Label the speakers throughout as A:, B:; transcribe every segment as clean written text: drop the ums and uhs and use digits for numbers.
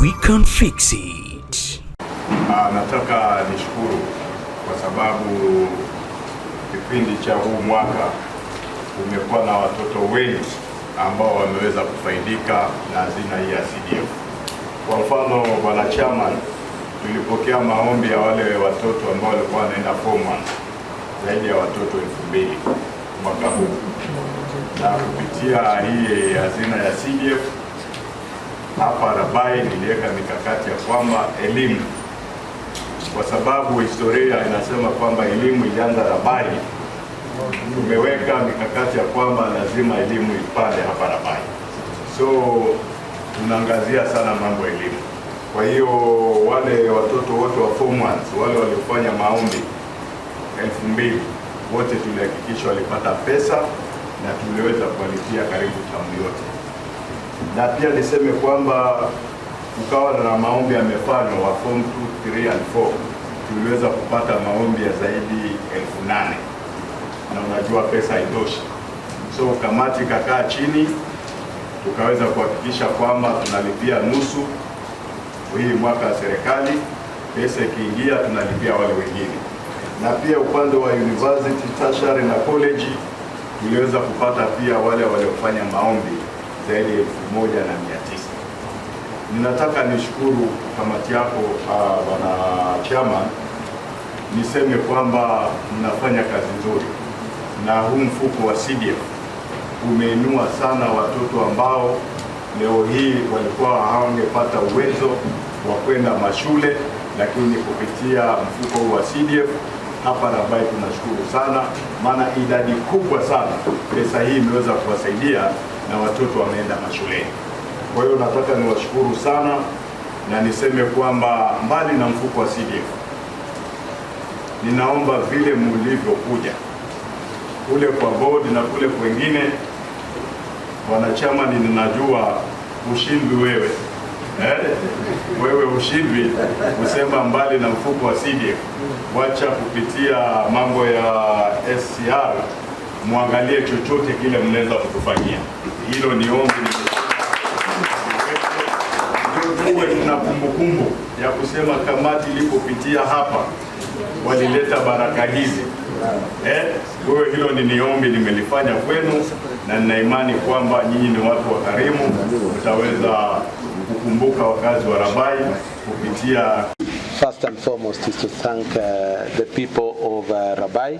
A: We can fix it.
B: Nataka nishukuru kwa sababu kipindi cha huu mwaka umekuwa na watoto wengi ambao wameweza kufaidika na hazina hii ya CDF. Kwa mfano, bwana chairman, tulipokea maombi ya wale watoto ambao walikuwa wanaenda form 1 zaidi ya watoto 2000 mwaka huu, na kupitia hii hazina ya CDF hapa RABAI niliweka mikakati ya kwamba elimu, kwa sababu historia inasema kwamba elimu ilianza RABAI, tumeweka mikakati ya kwamba lazima elimu ipande hapa RABAI. So tunaangazia sana mambo ya elimu. Kwa hiyo wale watoto wote wa form 1 wale waliofanya maombi 2000 wote tulihakikisha walipata pesa na tuliweza kuwalipia karibu tamu yote. Na pia niseme kwamba ukawa na maombi yamefanywa wa form 2, 3 and 4, tuliweza kupata maombi ya zaidi 8,000, na unajua pesa haitoshi. So kamati kakaa chini tukaweza kuhakikisha kwamba tunalipia nusu hii mwaka wa serikali, pesa ikiingia tunalipia wale wengine. Na pia upande wa university, tertiary na college tuliweza kupata pia wale waliofanya maombi zaidi ya 1,900. Ninataka nishukuru kamati yako bwana chairman, niseme kwamba mnafanya kazi nzuri, na huu mfuko wa CDF umeinua sana watoto ambao leo hii walikuwa hawangepata uwezo wa kwenda mashule, lakini kupitia mfuko wa CDF hapa RABAI tunashukuru sana, maana idadi kubwa sana pesa hii imeweza kuwasaidia na watoto wameenda mashuleni. Kwa hiyo nataka niwashukuru sana na niseme kwamba mbali na mfuko wa CDF, ninaomba vile mlivyokuja kule kwa board na kule kwengine, wanachama, ninajua ushindwi wewe. Wewe ushindwi kusema mbali na mfuko wa CDF, wacha kupitia mambo ya SCR, muangalie chochote kile mnaweza kutufanyia. Hilo ni ombi. Tuwe tuna kumbukumbu ya kusema kamati ilipopitia hapa walileta baraka hizi. Kwa hilo ni ombi nimelifanya kwenu, na nina imani kwamba nyinyi ni watu wa karimu, mtaweza kukumbuka wakazi wa RABAI kupitia.
C: First and foremost is to thank the people of RABAI,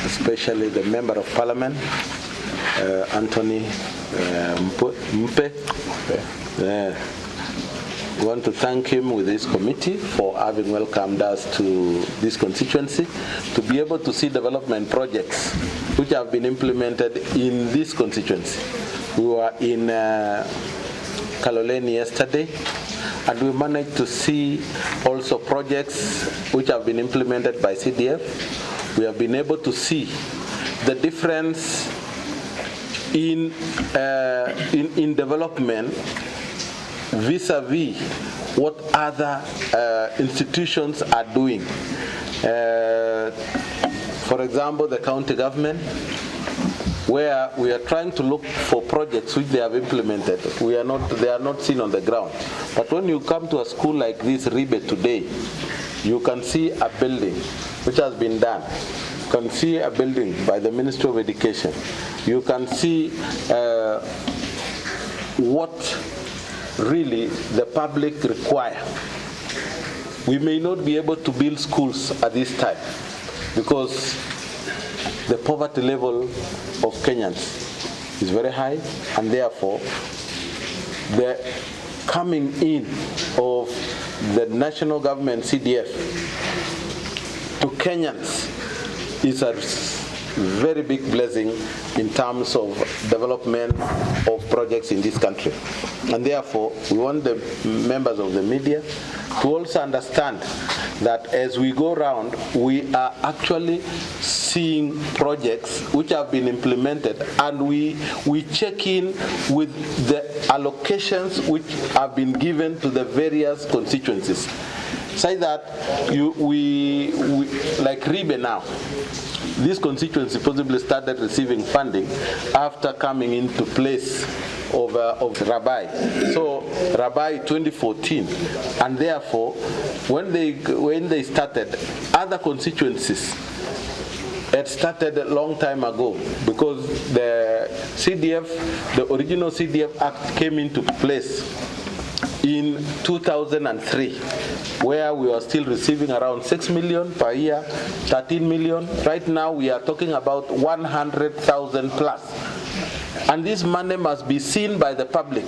C: especially the Member of Parliament, Anthony MUPE. We want to thank him with this committee for having welcomed us to this constituency to be able to see development projects which have been implemented in this constituency. We were in Kaloleni yesterday, and we managed to see also projects which have been implemented by CDF. We have been able to see the difference in development vis-a-vis what other institutions are doing. For example, the county government, where we are trying to look for projects which they have implemented. They are not seen on the ground. But when you come to a school like this, RABAI today, you can see a building which has been done. You can see a building by the Ministry of Education. You can see what really the public require. We may not be able to build schools at this time because the poverty level of Kenyans is very high, and therefore the coming in of the national government CDF to Kenyans is a very big blessing in terms of development of projects in this country. And therefore, we want the members of the media to also understand that as we go around, we are actually seeing projects which have been implemented, and we check in with the allocations which have been given to the various constituencies. Say that we like RABAI now, this constituency possibly started receiving funding after coming into place of RABAI. So RABAI 2014, and therefore when they started, other constituencies had started a long time ago, because the CDF, the original CDF Act came into place in 2003, where we were still receiving around 6 million per year, 13 million. Right now we are talking about 100,000 plus. And this money must be seen by the public.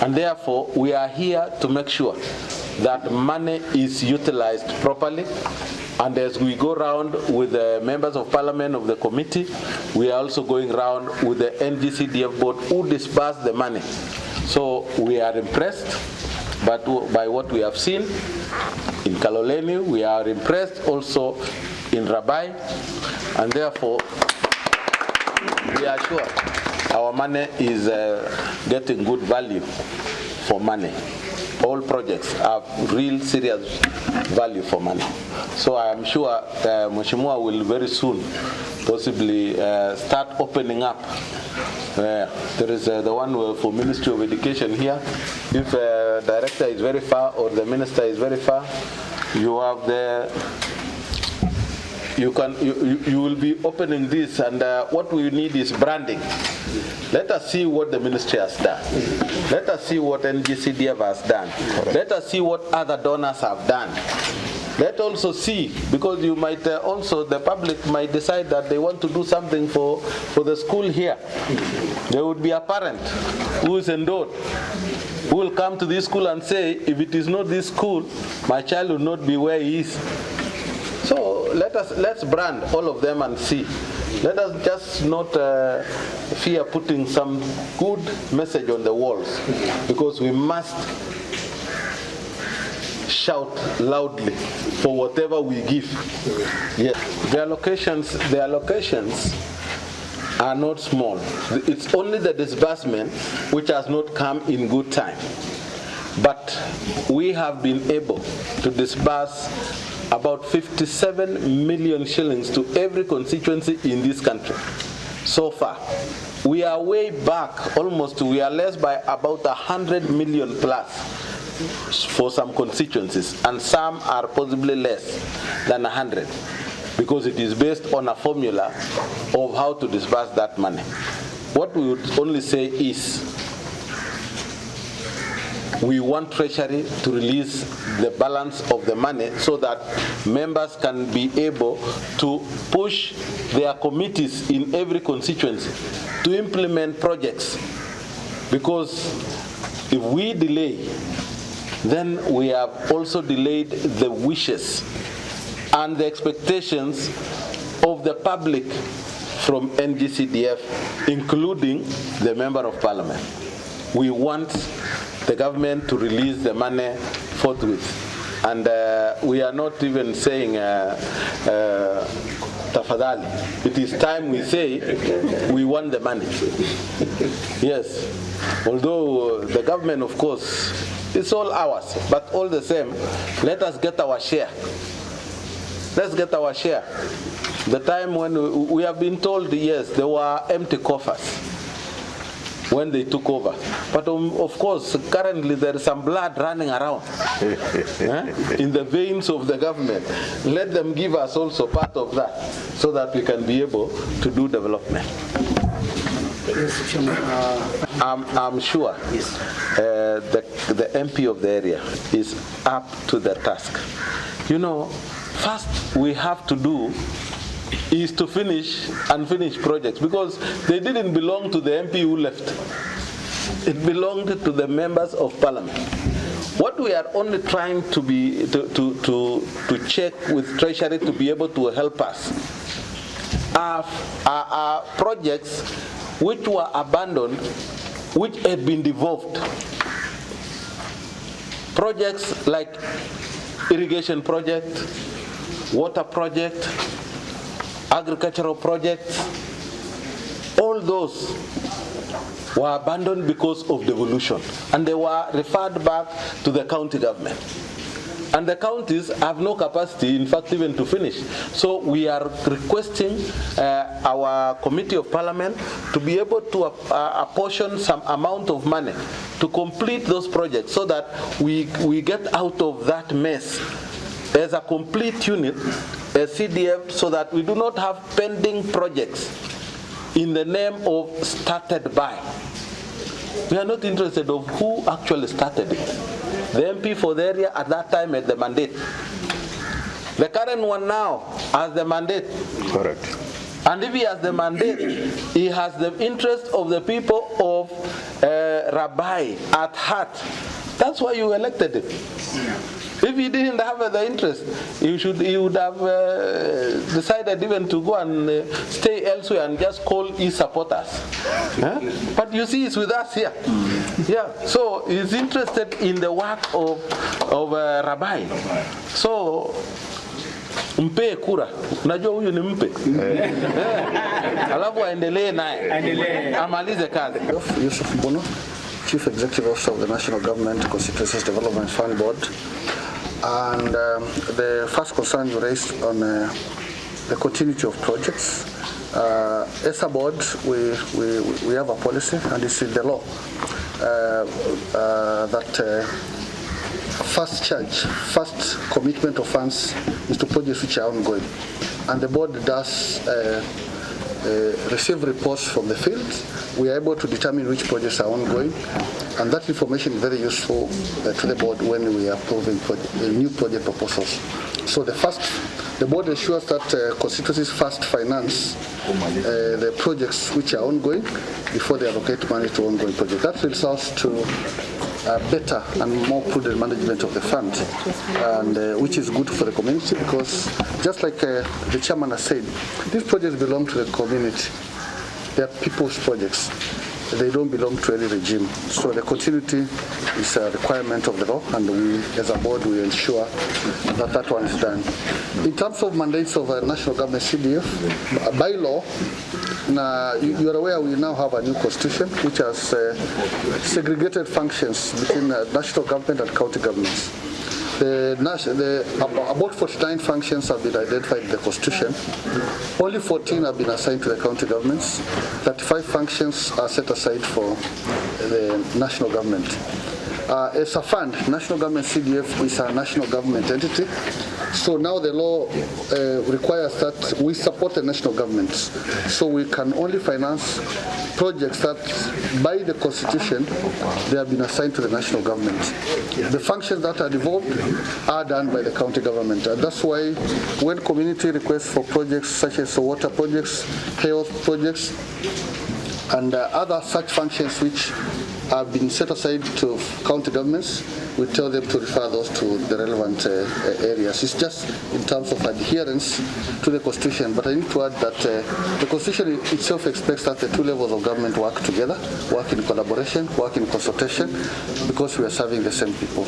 C: And therefore we are here to make sure that money is utilized properly. And as we go around with the members of parliament of the committee, we are also going around with the NGCDF board who disperse the money. So we are impressed by what we have seen in Kaloleni. We are impressed also in RABAI, and therefore we are sure our money is getting good value for money. All projects have real serious value for money. So I am sure Mheshimiwa will very soon possibly start opening up. There is the one for Ministry of Education here. If the director is very far or the minister is very far, you have you will be opening this, and what we need is branding. Let us see what the ministry has done. Let us see what NGCDF has done. Let us see what other donors have done. Let also see, because you might also, the public might decide that they want to do something for the school here. There would be a parent who is endowed, who will come to this school and say, if it is not this school, my child will not be where he is. So let's brand all of them and see. Let us just not fear putting some good message on the walls, because we must shout loudly for whatever we give. Yes. The allocations are not small. It's only the disbursement which has not come in good time. But we have been able to disburse about 57 million shillings to every constituency in this country so far. We are way back, we are less by about 100 million plus for some constituencies, and some are possibly less than 100, because it is based on a formula of how to disburse that money. What we would only say is, we want Treasury to release the balance of the money so that members can be able to push their committees in every constituency to implement projects. Because if we delay, then we have also delayed the wishes and the expectations of the public from NGCDF, including the Member of Parliament. We want the government to release the money forthwith. And we are not even saying tafadhali. It is time we say we want the money. Yes. Although the government, of course, it's all ours, but all the same, let us get our share. Let's get our share. The time when we have been told, yes, there were empty coffers when they took over. But of course, currently there is some blood running around in the veins of the government. Let them give us also part of that, so that we can be able to do development. I'm sure the MP of the area is up to the task. You know, first we have to do is to finish unfinished projects, because they didn't belong to the MP who left. It belonged to the members of parliament. What we are only trying to be to check with Treasury to be able to help us are projects which were abandoned, which had been devolved. Projects like irrigation project, water project, agricultural projects, all those were abandoned because of devolution, and they were referred back to the county government. and the counties have no capacity, in fact, even to finish. So we are requesting our Committee of Parliament to be able to apportion some amount of money to complete those projects so that we get out of that mess as a complete unit, a CDF, so that we do not have pending projects in the name of started by. We are not interested of who actually started it. The MP for the area at that time had the mandate. The current one now has the mandate.
D: Correct.
C: And if he has the mandate, he has the interest of the people of RABAI at heart. That's why you elected him. If he didn't have the interest, he would have decided even to go and stay elsewhere and just call his supporters. Huh? But you see, he's with us here. Yeah. So he's interested in the work of RABAI. So mpe kura, unajua huyu ni mpe. Alafu aendelee naye, amalize kazi.
E: Yusuf Bono, Chief Executive Officer of the National Government Constituencies Development Fund Board. And the first concern you raised on the continuity of projects. As a board, we have a policy, and it's in the law, that first charge, first commitment of funds is to projects which are ongoing. And the board does receive reports from the field. We are able to determine which projects are ongoing, and that information is very useful to the board when we are approving new project proposals. So the board ensures that constituencies first finance the projects which are ongoing before they allocate money to ongoing projects. That results to better and more prudent management of the fund, and which is good for the community, because just like the chairman has said, these projects belong to the community. They are people's projects. They don't belong to any regime. So the continuity is a requirement of the law, and we, as a board, we ensure that that one is done. In terms of mandates of a national government CDF, by law, now, you are aware we now have a new constitution which has segregated functions between national government and county governments. About 49 functions have been identified in the constitution. Only 14 have been assigned to the county governments. 35 functions are set aside for the national government. As a fund, national government CDF is a national government entity. So now the law requires that we support the national governments. So we can only finance projects that, by the constitution, they have been assigned to the national government. The functions that are devolved are done by the county government. And that's why when community requests for projects such as water projects, health projects, and other such functions which have been set aside to county governments, we tell them to refer those to the relevant areas. It's just in terms of adherence to the Constitution. But I need to add that the Constitution itself expects that the two levels of government work together, work in collaboration, work in consultation, because we are serving the same people.